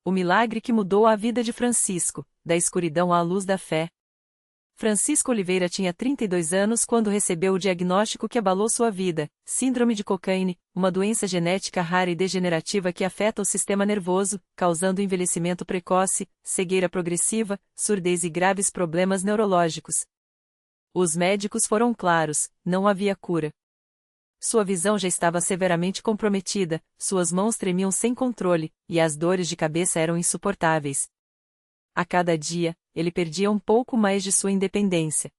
O milagre que mudou a vida de Francisco, da escuridão à luz da fé. Francisco Oliveira tinha 32 anos quando recebeu o diagnóstico que abalou sua vida: síndrome de Cockayne, uma doença genética rara e degenerativa que afeta o sistema nervoso, causando envelhecimento precoce, cegueira progressiva, surdez e graves problemas neurológicos. Os médicos foram claros: não havia cura. Sua visão já estava severamente comprometida, suas mãos tremiam sem controle, e as dores de cabeça eram insuportáveis. A cada dia, ele perdia um pouco mais de sua independência.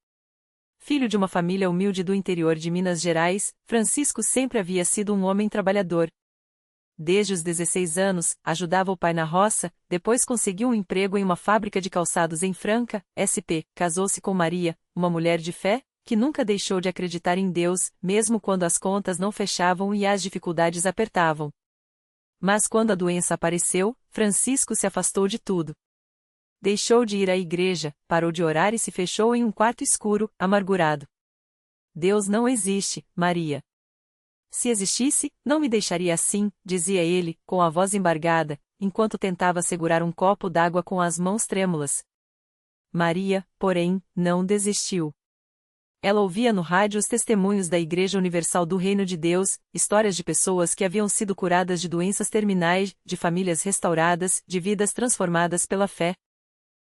Filho de uma família humilde do interior de Minas Gerais, Francisco sempre havia sido um homem trabalhador. Desde os 16 anos, ajudava o pai na roça, depois conseguiu um emprego em uma fábrica de calçados em Franca, SP, casou-se com Maria, uma mulher de fé, que nunca deixou de acreditar em Deus, mesmo quando as contas não fechavam e as dificuldades apertavam. Mas quando a doença apareceu, Francisco se afastou de tudo. Deixou de ir à igreja, parou de orar e se fechou em um quarto escuro, amargurado. Deus não existe, Maria. Se existisse, não me deixaria assim, dizia ele, com a voz embargada, enquanto tentava segurar um copo d'água com as mãos trêmulas. Maria, porém, não desistiu. Ela ouvia no rádio os testemunhos da Igreja Universal do Reino de Deus, histórias de pessoas que haviam sido curadas de doenças terminais, de famílias restauradas, de vidas transformadas pela fé.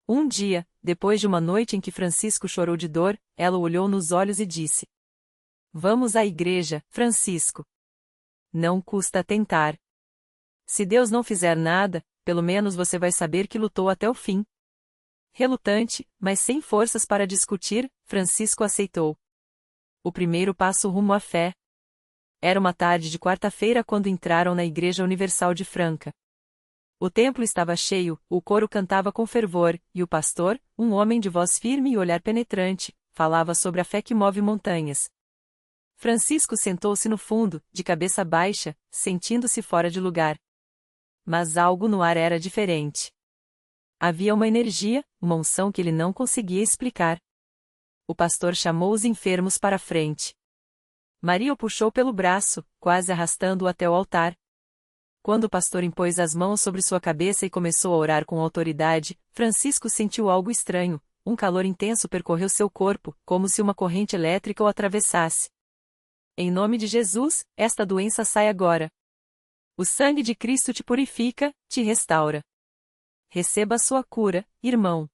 Um dia, depois de uma noite em que Francisco chorou de dor, ela o olhou nos olhos e disse: "Vamos à igreja, Francisco. Não custa tentar. Se Deus não fizer nada, pelo menos você vai saber que lutou até o fim." Relutante, mas sem forças para discutir, Francisco aceitou. O primeiro passo rumo à fé. Era uma tarde de quarta-feira quando entraram na Igreja Universal de Franca. O templo estava cheio, o coro cantava com fervor, e o pastor, um homem de voz firme e olhar penetrante, falava sobre a fé que move montanhas. Francisco sentou-se no fundo, de cabeça baixa, sentindo-se fora de lugar. Mas algo no ar era diferente. Havia uma energia, uma unção que ele não conseguia explicar. O pastor chamou os enfermos para a frente. Maria o puxou pelo braço, quase arrastando-o até o altar. Quando o pastor impôs as mãos sobre sua cabeça e começou a orar com autoridade, Francisco sentiu algo estranho, um calor intenso percorreu seu corpo, como se uma corrente elétrica o atravessasse. Em nome de Jesus, esta doença sai agora. O sangue de Cristo te purifica, te restaura. Receba a sua cura, irmão.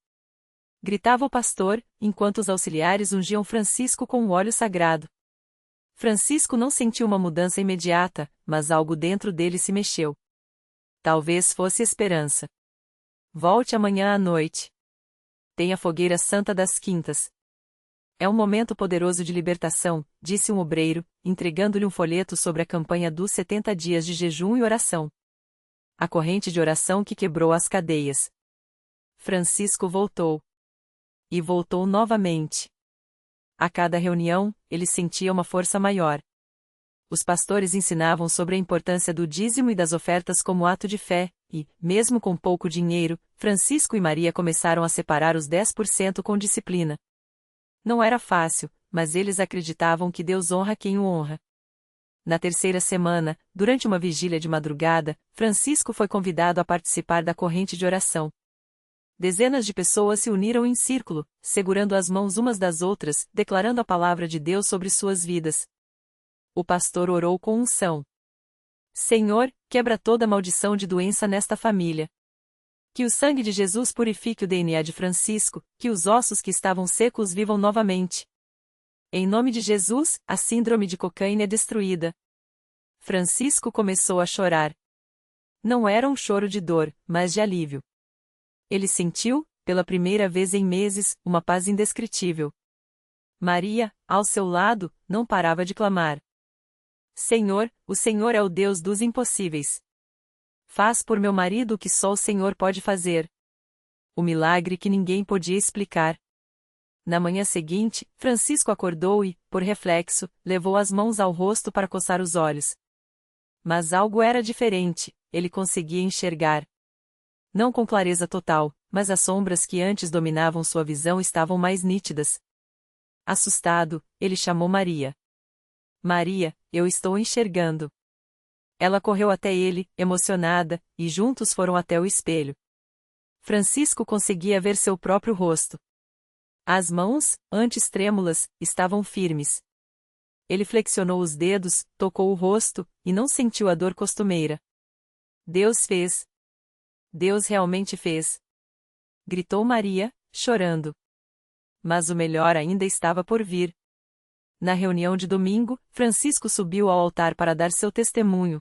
Gritava o pastor, enquanto os auxiliares ungiam Francisco com o óleo sagrado. Francisco não sentiu uma mudança imediata, mas algo dentro dele se mexeu. Talvez fosse esperança. Volte amanhã à noite. Tem a fogueira santa das quintas. É um momento poderoso de libertação, disse um obreiro, entregando-lhe um folheto sobre a campanha dos 70 dias de jejum e oração. A corrente de oração que quebrou as cadeias. Francisco voltou. E voltou novamente. A cada reunião, ele sentia uma força maior. Os pastores ensinavam sobre a importância do dízimo e das ofertas como ato de fé, e, mesmo com pouco dinheiro, Francisco e Maria começaram a separar os 10% com disciplina. Não era fácil, mas eles acreditavam que Deus honra quem o honra. Na terceira semana, durante uma vigília de madrugada, Francisco foi convidado a participar da corrente de oração. Dezenas de pessoas se uniram em círculo, segurando as mãos umas das outras, declarando a palavra de Deus sobre suas vidas. O pastor orou com unção. Senhor, quebra toda maldição de doença nesta família. Que o sangue de Jesus purifique o DNA de Francisco, que os ossos que estavam secos vivam novamente. Em nome de Jesus, a síndrome de Cockayne é destruída. Francisco começou a chorar. Não era um choro de dor, mas de alívio. Ele sentiu, pela primeira vez em meses, uma paz indescritível. Maria, ao seu lado, não parava de clamar. Senhor, o Senhor é o Deus dos impossíveis. Faz por meu marido o que só o Senhor pode fazer. O milagre que ninguém podia explicar. Na manhã seguinte, Francisco acordou e, por reflexo, levou as mãos ao rosto para coçar os olhos. Mas algo era diferente, ele conseguia enxergar. Não com clareza total, mas as sombras que antes dominavam sua visão estavam mais nítidas. Assustado, ele chamou Maria. Maria, eu estou enxergando. Ela correu até ele, emocionada, e juntos foram até o espelho. Francisco conseguia ver seu próprio rosto. As mãos, antes trêmulas, estavam firmes. Ele flexionou os dedos, tocou o rosto, e não sentiu a dor costumeira. Deus fez. Deus realmente fez. Gritou Maria, chorando. Mas o melhor ainda estava por vir. Na reunião de domingo, Francisco subiu ao altar para dar seu testemunho.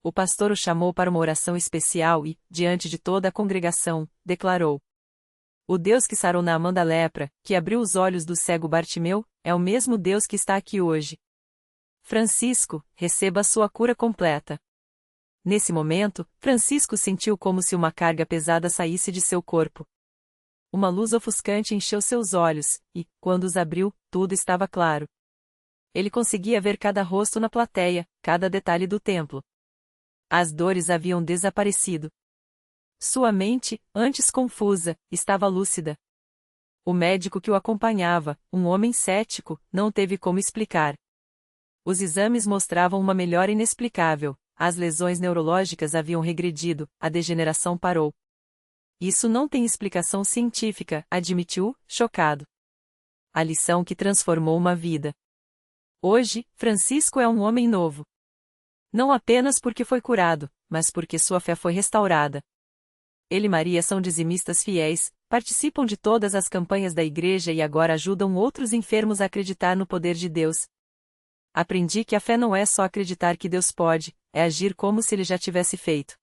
O pastor o chamou para uma oração especial e, diante de toda a congregação, declarou: O Deus que sarou Naamã da lepra, que abriu os olhos do cego Bartimeu, é o mesmo Deus que está aqui hoje. Francisco, receba a sua cura completa. Nesse momento, Francisco sentiu como se uma carga pesada saísse de seu corpo. Uma luz ofuscante encheu seus olhos, e, quando os abriu, tudo estava claro. Ele conseguia ver cada rosto na plateia, cada detalhe do templo. As dores haviam desaparecido. Sua mente, antes confusa, estava lúcida. O médico que o acompanhava, um homem cético, não teve como explicar. Os exames mostravam uma melhora inexplicável, as lesões neurológicas haviam regredido, a degeneração parou. Isso não tem explicação científica, admitiu, chocado. A lição que transformou uma vida. Hoje, Francisco é um homem novo. Não apenas porque foi curado, mas porque sua fé foi restaurada. Ele e Maria são dizimistas fiéis, participam de todas as campanhas da igreja e agora ajudam outros enfermos a acreditar no poder de Deus. Aprendi que a fé não é só acreditar que Deus pode, é agir como se ele já tivesse feito.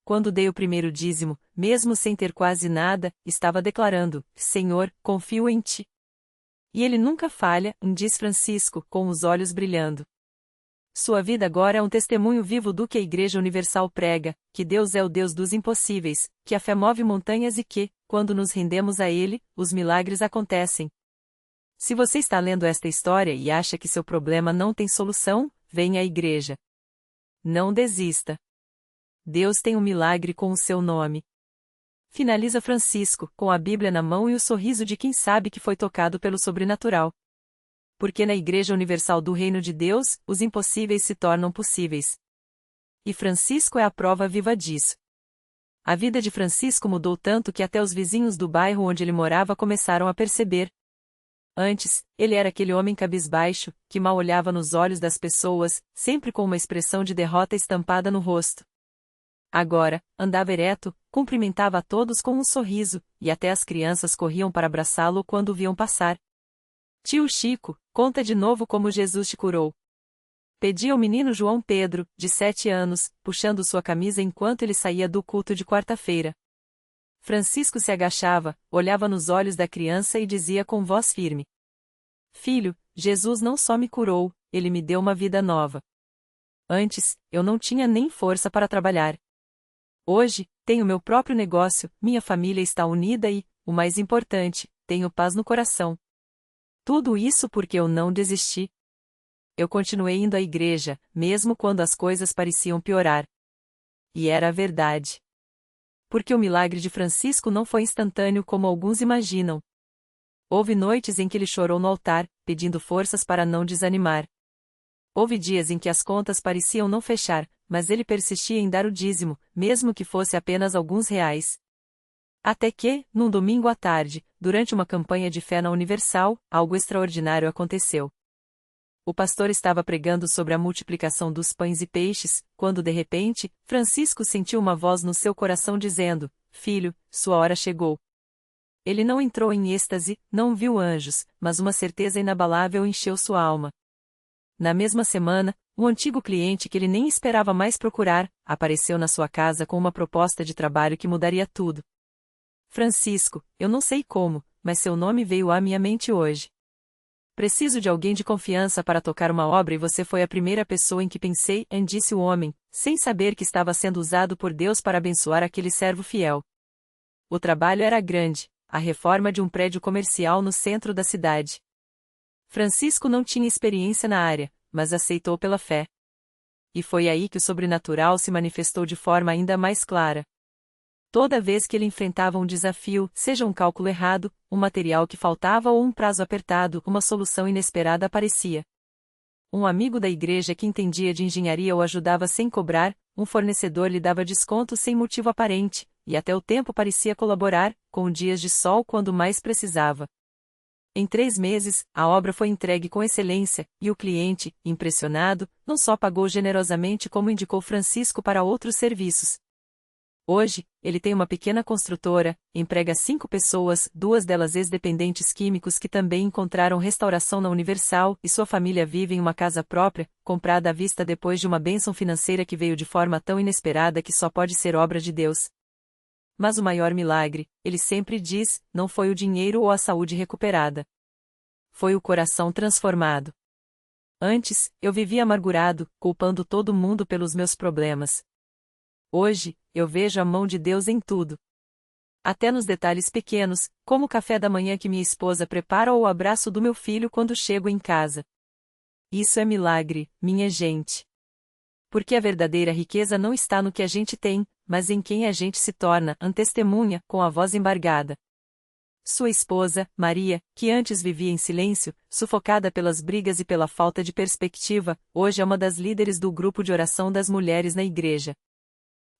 Quando dei o primeiro dízimo, mesmo sem ter quase nada, estava declarando: Senhor, confio em ti. E ele nunca falha, diz Francisco, com os olhos brilhando. Sua vida agora é um testemunho vivo do que a Igreja Universal prega, que Deus é o Deus dos impossíveis, que a fé move montanhas e que, quando nos rendemos a Ele, os milagres acontecem. Se você está lendo esta história e acha que seu problema não tem solução, venha à igreja. Não desista. Deus tem um milagre com o seu nome. Finaliza Francisco, com a Bíblia na mão e o sorriso de quem sabe que foi tocado pelo sobrenatural. Porque na Igreja Universal do Reino de Deus, os impossíveis se tornam possíveis. E Francisco é a prova viva disso. A vida de Francisco mudou tanto que até os vizinhos do bairro onde ele morava começaram a perceber. Antes, ele era aquele homem cabisbaixo, que mal olhava nos olhos das pessoas, sempre com uma expressão de derrota estampada no rosto. Agora, andava ereto, cumprimentava a todos com um sorriso, e até as crianças corriam para abraçá-lo quando o viam passar. Tio Chico, conta de novo como Jesus te curou. Pedia ao menino João Pedro, de 7 anos, puxando sua camisa enquanto ele saía do culto de quarta-feira. Francisco se agachava, olhava nos olhos da criança e dizia com voz firme: Filho, Jesus não só me curou, ele me deu uma vida nova. Antes, eu não tinha nem força para trabalhar. Hoje, tenho meu próprio negócio, minha família está unida e, o mais importante, tenho paz no coração. Tudo isso porque eu não desisti. Eu continuei indo à igreja, mesmo quando as coisas pareciam piorar. E era a verdade. Porque o milagre de Francisco não foi instantâneo como alguns imaginam. Houve noites em que ele chorou no altar, pedindo forças para não desanimar. Houve dias em que as contas pareciam não fechar, mas ele persistia em dar o dízimo, mesmo que fosse apenas alguns reais. Até que, num domingo à tarde, durante uma campanha de fé na Universal, algo extraordinário aconteceu. O pastor estava pregando sobre a multiplicação dos pães e peixes, quando de repente, Francisco sentiu uma voz no seu coração dizendo: Filho, sua hora chegou. Ele não entrou em êxtase, não viu anjos, mas uma certeza inabalável encheu sua alma. Na mesma semana, um antigo cliente que ele nem esperava mais procurar, apareceu na sua casa com uma proposta de trabalho que mudaria tudo. Francisco, eu não sei como, mas seu nome veio à minha mente hoje. Preciso de alguém de confiança para tocar uma obra e você foi a primeira pessoa em que pensei, disse o homem, sem saber que estava sendo usado por Deus para abençoar aquele servo fiel. O trabalho era grande, a reforma de um prédio comercial no centro da cidade. Francisco não tinha experiência na área, mas aceitou pela fé. E foi aí que o sobrenatural se manifestou de forma ainda mais clara. Toda vez que ele enfrentava um desafio, seja um cálculo errado, um material que faltava ou um prazo apertado, uma solução inesperada aparecia. Um amigo da igreja que entendia de engenharia o ajudava sem cobrar, um fornecedor lhe dava desconto sem motivo aparente, e até o tempo parecia colaborar, com dias de sol quando mais precisava. Em 3 meses, a obra foi entregue com excelência, e o cliente, impressionado, não só pagou generosamente como indicou Francisco para outros serviços. Hoje, ele tem uma pequena construtora, emprega 5 pessoas, 2 delas ex-dependentes químicos que também encontraram restauração na Universal, e sua família vive em uma casa própria, comprada à vista depois de uma bênção financeira que veio de forma tão inesperada que só pode ser obra de Deus. Mas o maior milagre, ele sempre diz, não foi o dinheiro ou a saúde recuperada. Foi o coração transformado. Antes, eu vivia amargurado, culpando todo mundo pelos meus problemas. Hoje, eu vejo a mão de Deus em tudo. Até nos detalhes pequenos, como o café da manhã que minha esposa prepara ou o abraço do meu filho quando chego em casa. Isso é milagre, minha gente. Porque a verdadeira riqueza não está no que a gente tem, mas em quem a gente se torna, testemunha, com a voz embargada. Sua esposa, Maria, que antes vivia em silêncio, sufocada pelas brigas e pela falta de perspectiva, hoje é uma das líderes do grupo de oração das mulheres na igreja.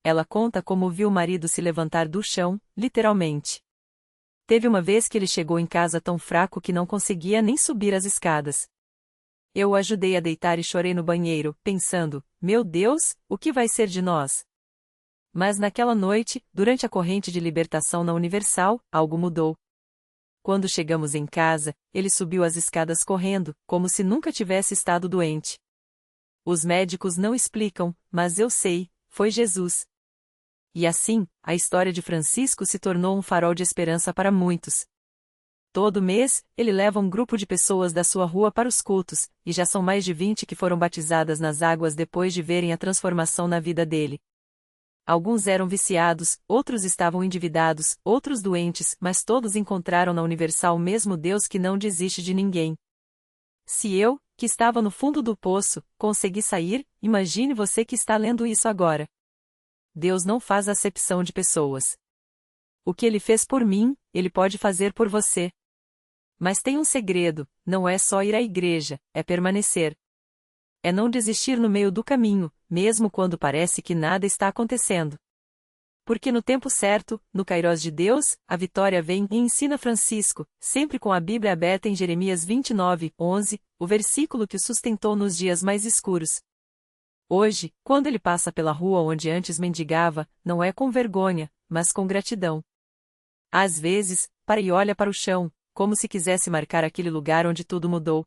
Ela conta como viu o marido se levantar do chão, literalmente. Teve uma vez que ele chegou em casa tão fraco que não conseguia nem subir as escadas. Eu o ajudei a deitar e chorei no banheiro, pensando, meu Deus, o que vai ser de nós? Mas naquela noite, durante a corrente de libertação na Universal, algo mudou. Quando chegamos em casa, ele subiu as escadas correndo, como se nunca tivesse estado doente. Os médicos não explicam, mas eu sei, foi Jesus. E assim, a história de Francisco se tornou um farol de esperança para muitos. Todo mês, ele leva um grupo de pessoas da sua rua para os cultos, e já são mais de 20 que foram batizadas nas águas depois de verem a transformação na vida dele. Alguns eram viciados, outros estavam endividados, outros doentes, mas todos encontraram na Universal o mesmo Deus que não desiste de ninguém. Se eu, que estava no fundo do poço, consegui sair, imagine você que está lendo isso agora. Deus não faz acepção de pessoas. O que ele fez por mim, ele pode fazer por você. Mas tem um segredo, não é só ir à igreja, é permanecer. É não desistir no meio do caminho, mesmo quando parece que nada está acontecendo. Porque no tempo certo, no Kairos de Deus, a vitória vem e ensina Francisco, sempre com a Bíblia aberta em Jeremias 29:11, o versículo que o sustentou nos dias mais escuros. Hoje, quando ele passa pela rua onde antes mendigava, não é com vergonha, mas com gratidão. Às vezes, para e olha para o chão, como se quisesse marcar aquele lugar onde tudo mudou.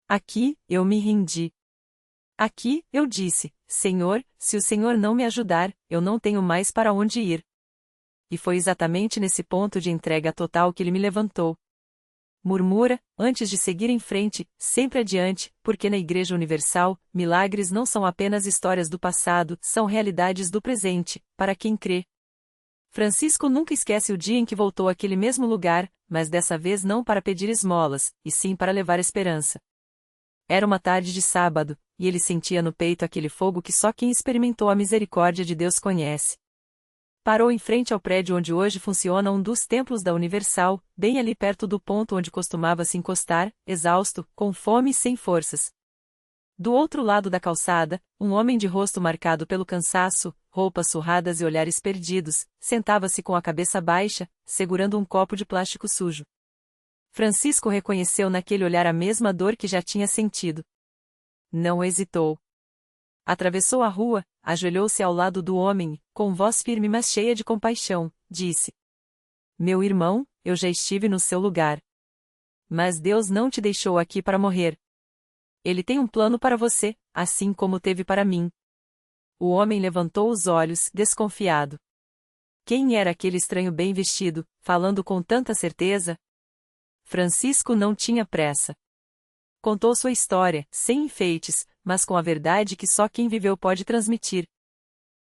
Aqui, eu me rendi. Aqui, eu disse, Senhor, se o Senhor não me ajudar, eu não tenho mais para onde ir. E foi exatamente nesse ponto de entrega total que ele me levantou. Murmura, antes de seguir em frente, sempre adiante, porque na Igreja Universal, milagres não são apenas histórias do passado, são realidades do presente, para quem crê. Francisco nunca esquece o dia em que voltou àquele mesmo lugar, mas dessa vez não para pedir esmolas, e sim para levar esperança. Era uma tarde de sábado, e ele sentia no peito aquele fogo que só quem experimentou a misericórdia de Deus conhece. Parou em frente ao prédio onde hoje funciona um dos templos da Universal, bem ali perto do ponto onde costumava se encostar, exausto, com fome e sem forças. Do outro lado da calçada, um homem de rosto marcado pelo cansaço, roupas surradas e olhares perdidos, sentava-se com a cabeça baixa, segurando um copo de plástico sujo. Francisco reconheceu naquele olhar a mesma dor que já tinha sentido. Não hesitou. Atravessou a rua, ajoelhou-se ao lado do homem, com voz firme mas cheia de compaixão, disse: Meu irmão, eu já estive no seu lugar. Mas Deus não te deixou aqui para morrer. Ele tem um plano para você, assim como teve para mim. O homem levantou os olhos, desconfiado. Quem era aquele estranho bem vestido, falando com tanta certeza? Francisco não tinha pressa. Contou sua história, sem enfeites, mas com a verdade que só quem viveu pode transmitir.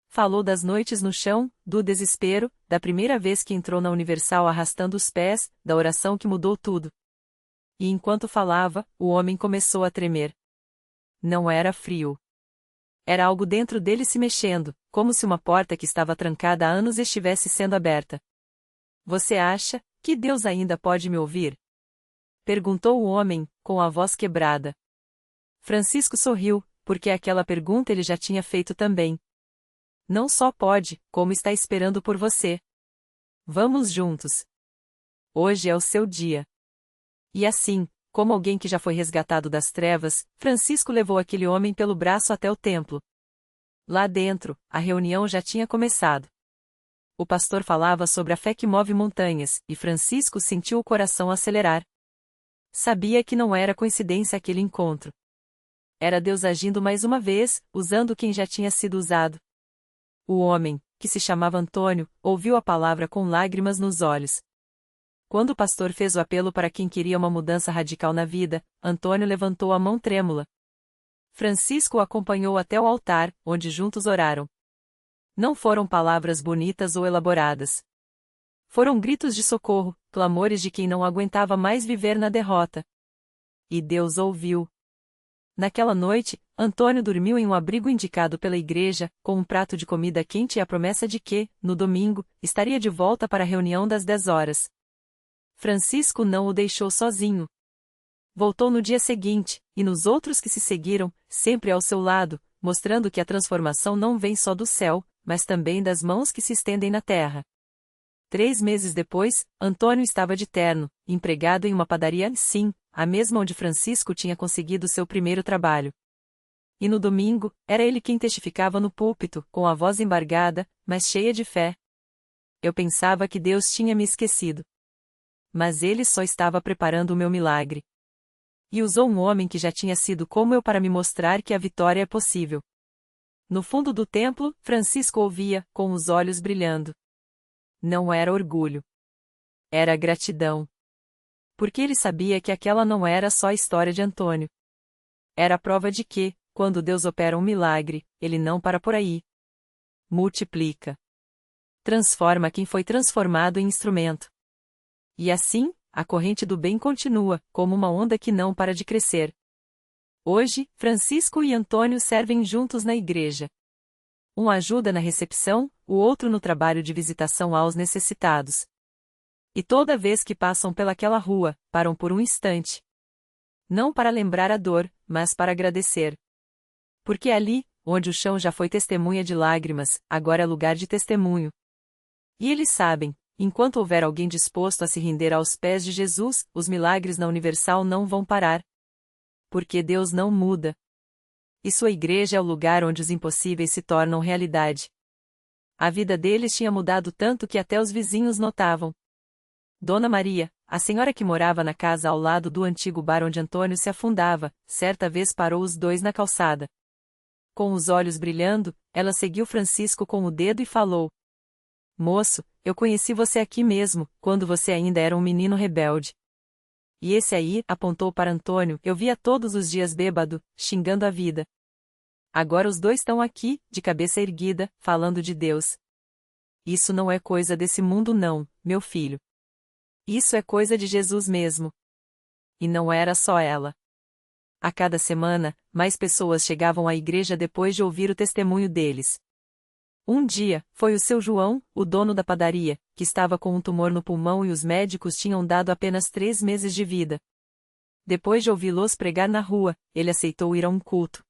Falou das noites no chão, do desespero, da primeira vez que entrou na Universal arrastando os pés, da oração que mudou tudo. E enquanto falava, o homem começou a tremer. Não era frio. Era algo dentro dele se mexendo, como se uma porta que estava trancada há anos estivesse sendo aberta. Você acha que Deus ainda pode me ouvir? Perguntou o homem, com a voz quebrada. Francisco sorriu, porque aquela pergunta ele já tinha feito também. Não só pode, como está esperando por você. Vamos juntos. Hoje é o seu dia. E assim, como alguém que já foi resgatado das trevas, Francisco levou aquele homem pelo braço até o templo. Lá dentro, a reunião já tinha começado. O pastor falava sobre a fé que move montanhas, e Francisco sentiu o coração acelerar. Sabia que não era coincidência aquele encontro. Era Deus agindo mais uma vez, usando quem já tinha sido usado. O homem, que se chamava Antônio, ouviu a palavra com lágrimas nos olhos. Quando o pastor fez o apelo para quem queria uma mudança radical na vida, Antônio levantou a mão trêmula. Francisco o acompanhou até o altar, onde juntos oraram. Não foram palavras bonitas ou elaboradas. Foram gritos de socorro, clamores de quem não aguentava mais viver na derrota. E Deus ouviu. Naquela noite, Antônio dormiu em um abrigo indicado pela igreja, com um prato de comida quente e a promessa de que, no domingo, estaria de volta para a reunião das 10 horas. Francisco não o deixou sozinho. Voltou no dia seguinte, e nos outros que se seguiram, sempre ao seu lado, mostrando que a transformação não vem só do céu, mas também das mãos que se estendem na terra. 3 meses depois, Antônio estava de terno, empregado em uma padaria, sim, a mesma onde Francisco tinha conseguido seu primeiro trabalho. E no domingo, era ele quem testificava no púlpito, com a voz embargada, mas cheia de fé. Eu pensava que Deus tinha me esquecido. Mas ele só estava preparando o meu milagre. E usou um homem que já tinha sido como eu para me mostrar que a vitória é possível. No fundo do templo, Francisco ouvia, com os olhos brilhando. Não era orgulho. Era gratidão. Porque ele sabia que aquela não era só a história de Antônio. Era a prova de que, quando Deus opera um milagre, ele não para por aí. Multiplica. Transforma quem foi transformado em instrumento. E assim, a corrente do bem continua, como uma onda que não para de crescer. Hoje, Francisco e Antônio servem juntos na igreja. Um ajuda na recepção, o outro no trabalho de visitação aos necessitados. E toda vez que passam pelaquela rua, param por um instante. Não para lembrar a dor, mas para agradecer. Porque ali, onde o chão já foi testemunha de lágrimas, agora é lugar de testemunho. E eles sabem, enquanto houver alguém disposto a se render aos pés de Jesus, os milagres na Universal não vão parar. Porque Deus não muda. E sua igreja é o lugar onde os impossíveis se tornam realidade. A vida deles tinha mudado tanto que até os vizinhos notavam. Dona Maria, a senhora que morava na casa ao lado do antigo bar onde Antônio se afundava, certa vez parou os dois na calçada. Com os olhos brilhando, ela seguiu Francisco com o dedo e falou: Moço, eu conheci você aqui mesmo, quando você ainda era um menino rebelde. E esse aí, apontou para Antônio, eu via todos os dias bêbado, xingando a vida. Agora os dois estão aqui, de cabeça erguida, falando de Deus. Isso não é coisa desse mundo não, meu filho. Isso é coisa de Jesus mesmo. E não era só ela. A cada semana, mais pessoas chegavam à igreja depois de ouvir o testemunho deles. Um dia, foi o seu João, o dono da padaria, que estava com um tumor no pulmão e os médicos tinham dado apenas 3 meses de vida. Depois de ouvi-los pregar na rua, ele aceitou ir a um culto.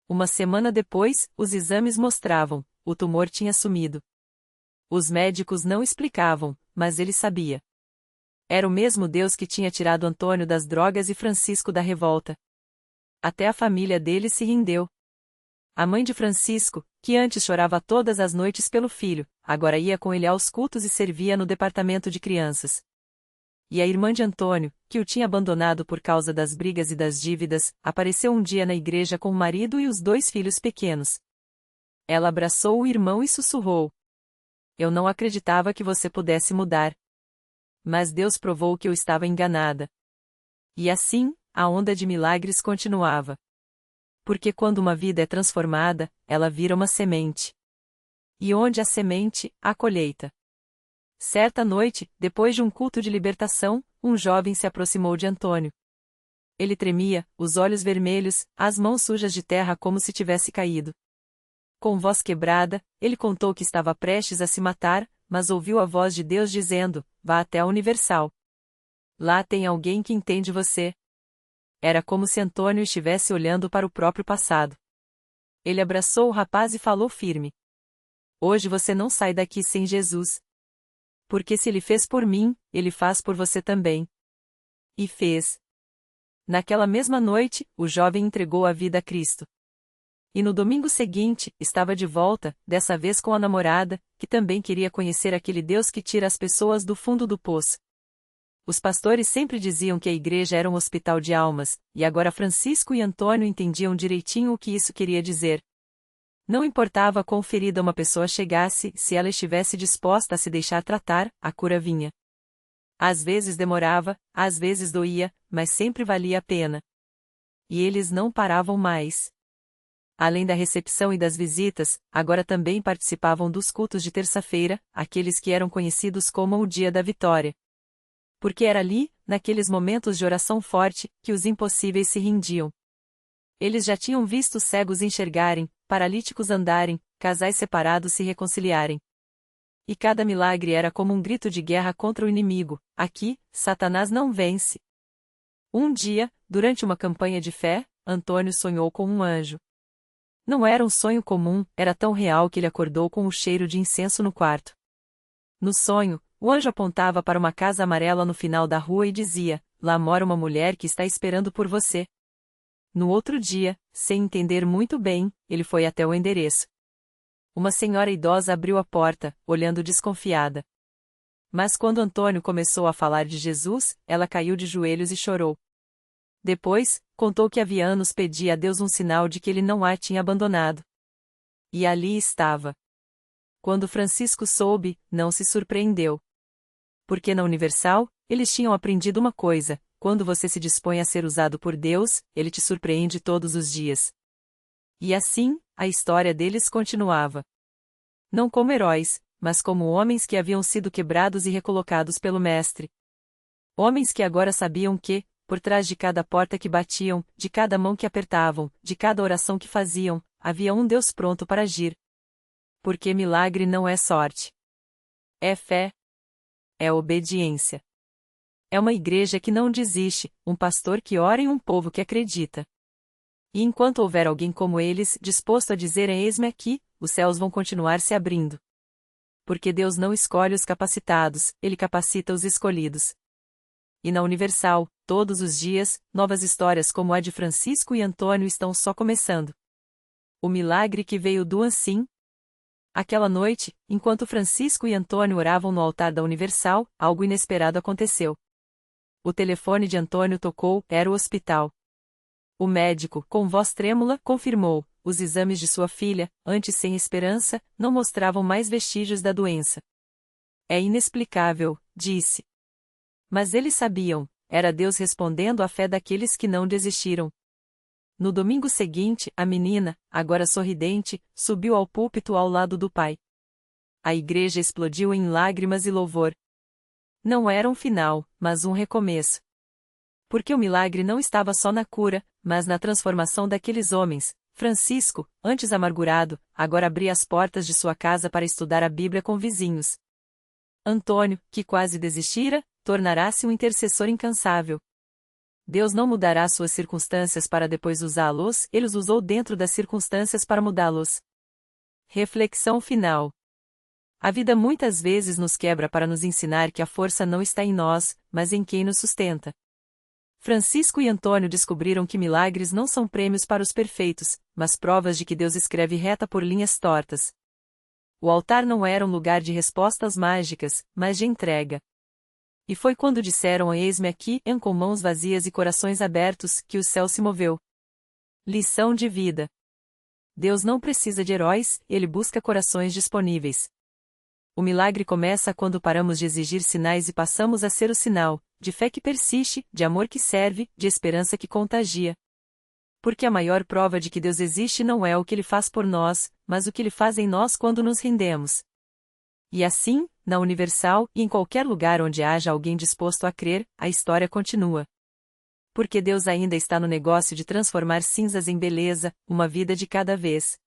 Uma semana depois, os exames mostravam, o tumor tinha sumido. Os médicos não explicavam, mas ele sabia. Era o mesmo Deus que tinha tirado Antônio das drogas e Francisco da revolta. Até a família dele se rendeu. A mãe de Francisco, que antes chorava todas as noites pelo filho, agora ia com ele aos cultos e servia no departamento de crianças. E a irmã de Antônio, que o tinha abandonado por causa das brigas e das dívidas, apareceu um dia na igreja com o marido e os 2 filhos pequenos. Ela abraçou o irmão e sussurrou: Eu não acreditava que você pudesse mudar. Mas Deus provou que eu estava enganada. E assim, a onda de milagres continuava. Porque quando uma vida é transformada, ela vira uma semente. E onde há semente, há colheita. Certa noite, depois de um culto de libertação, um jovem se aproximou de Antônio. Ele tremia, os olhos vermelhos, as mãos sujas de terra como se tivesse caído. Com voz quebrada, ele contou que estava prestes a se matar, mas ouviu a voz de Deus dizendo: Vá até a Universal. Lá tem alguém que entende você. Era como se Antônio estivesse olhando para o próprio passado. Ele abraçou o rapaz e falou firme: Hoje você não sai daqui sem Jesus. Porque se ele fez por mim, ele faz por você também. E fez. Naquela mesma noite, o jovem entregou a vida a Cristo. E no domingo seguinte, estava de volta, dessa vez com a namorada, que também queria conhecer aquele Deus que tira as pessoas do fundo do poço. Os pastores sempre diziam que a igreja era um hospital de almas, e agora Francisco e Antônio entendiam direitinho o que isso queria dizer. Não importava quão ferida uma pessoa chegasse, se ela estivesse disposta a se deixar tratar, a cura vinha. Às vezes demorava, às vezes doía, mas sempre valia a pena. E eles não paravam mais. Além da recepção e das visitas, agora também participavam dos cultos de terça-feira, aqueles que eram conhecidos como o Dia da Vitória. Porque era ali, naqueles momentos de oração forte, que os impossíveis se rendiam. Eles já tinham visto cegos enxergarem, paralíticos andarem, casais separados se reconciliarem. E cada milagre era como um grito de guerra contra o inimigo: aqui, Satanás não vence. Um dia, durante uma campanha de fé, Antônio sonhou com um anjo. Não era um sonho comum, era tão real que ele acordou com o cheiro de incenso no quarto. No sonho, o anjo apontava para uma casa amarela no final da rua e dizia: lá mora uma mulher que está esperando por você. No outro dia, sem entender muito bem, ele foi até o endereço. Uma senhora idosa abriu a porta, olhando desconfiada. Mas quando Antônio começou a falar de Jesus, ela caiu de joelhos e chorou. Depois, contou que havia anos pedia a Deus um sinal de que ele não a tinha abandonado. E ali estava. Quando Francisco soube, não se surpreendeu. Porque na Universal, eles tinham aprendido uma coisa: quando você se dispõe a ser usado por Deus, ele te surpreende todos os dias. E assim, a história deles continuava. Não como heróis, mas como homens que haviam sido quebrados e recolocados pelo Mestre. Homens que agora sabiam que, por trás de cada porta que batiam, de cada mão que apertavam, de cada oração que faziam, havia um Deus pronto para agir. Porque milagre não é sorte. É fé. É obediência. É uma igreja que não desiste, um pastor que ora e um povo que acredita. E enquanto houver alguém como eles, disposto a dizer eis-me aqui, os céus vão continuar se abrindo. Porque Deus não escolhe os capacitados, Ele capacita os escolhidos. E na Universal, todos os dias, novas histórias como a de Francisco e Antônio estão só começando. O milagre que veio do assim. Aquela noite, enquanto Francisco e Antônio oravam no altar da Universal, algo inesperado aconteceu. O telefone de Antônio tocou, era o hospital. O médico, com voz trêmula, confirmou: os exames de sua filha, antes sem esperança, não mostravam mais vestígios da doença. É inexplicável, disse. Mas eles sabiam, era Deus respondendo à fé daqueles que não desistiram. No domingo seguinte, a menina, agora sorridente, subiu ao púlpito ao lado do pai. A igreja explodiu em lágrimas e louvor. Não era um final, mas um recomeço. Porque o milagre não estava só na cura, mas na transformação daqueles homens. Francisco, antes amargurado, agora abria as portas de sua casa para estudar a Bíblia com vizinhos. Antônio, que quase desistira, tornará-se um intercessor incansável. Deus não mudará suas circunstâncias para depois usá-los, Ele os usou dentro das circunstâncias para mudá-los. Reflexão final. A vida muitas vezes nos quebra para nos ensinar que a força não está em nós, mas em quem nos sustenta. Francisco e Antônio descobriram que milagres não são prêmios para os perfeitos, mas provas de que Deus escreve reta por linhas tortas. O altar não era um lugar de respostas mágicas, mas de entrega. E foi quando disseram eis-me aqui, com mãos vazias e corações abertos, que o céu se moveu. Lição de vida. Deus não precisa de heróis, Ele busca corações disponíveis. O milagre começa quando paramos de exigir sinais e passamos a ser o sinal, de fé que persiste, de amor que serve, de esperança que contagia. Porque a maior prova de que Deus existe não é o que Ele faz por nós, mas o que Ele faz em nós quando nos rendemos. E assim, na Universal e em qualquer lugar onde haja alguém disposto a crer, a história continua. Porque Deus ainda está no negócio de transformar cinzas em beleza, uma vida de cada vez.